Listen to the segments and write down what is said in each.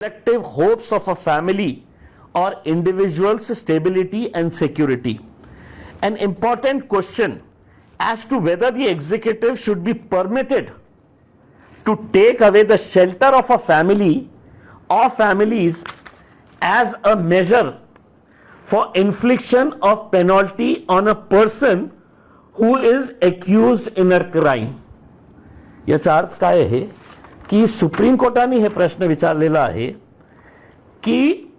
collective hopes of a family or individual's stability and security. An important question as to whether the executive should be permitted to take away the shelter of a family or families as a measure for infliction of penalty on a person who is accused in a crime. याचा अर्थ काय आहे की supreme कोर्टाने हे प्रश्न विचारलेला आहे की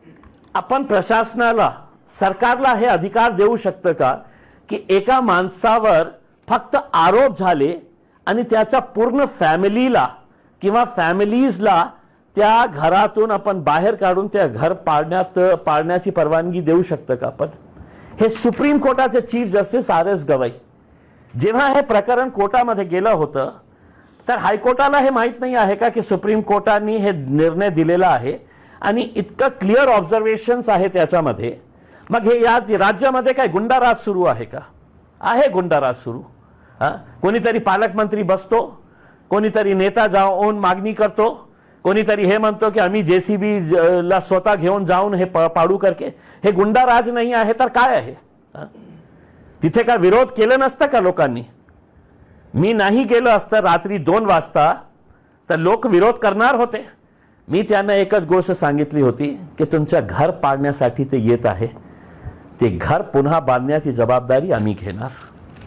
आपण प्रशासनाला सरकारला हे अधिकार देऊ शकतं का की एका माणसावर फक्त आरोप झाले आणि त्याच्या पूर्ण फॅमिलीला किंवा फॅमिलीजला त्या घरातून आपण बाहेर काढून त्या घर पाडण्याची परवानगी देऊ शकतं का आपण. हे सुप्रीम कोर्टाचे चीफ जस्टिस RS गवई जेव्हा हे प्रकरण कोर्टामध्ये गेलं होतं तर हायकोर्टाला हे माहित नाही आहे का की सुप्रीम कोर्टाने हे निर्णय दिलेला आहे आणि इतकं क्लिअर ऑब्झर्वेशन्स आहे त्याच्यामध्ये. मग हे या राज्यामध्ये काय गुंडाराज सुरू आहे का? आहे गुंडाराज सुरू. कोणीतरी पालकमंत्री बसतो, कोणीतरी नेता जाऊन मागणी करतो, कोणीतरी हे म्हणतो की आम्ही JCB ला स्वतः घेऊन जाऊन हे पाडू करके. हे गुंडाराज नाही आहे तर काय आहे? तिथे काय विरोध केलं नसतं का लोकांनी? मी नाही गेलो असतं रात्री 2 वाजता तर लोक विरोध करणार होते. मी त्यांना एकच गोष्ट सांगितली होती की तुमच्या घर पाडण्यासाठी ते येत आहे, ते घर पुन्हा बांधण्याची जबाबदारी आम्ही घेणार.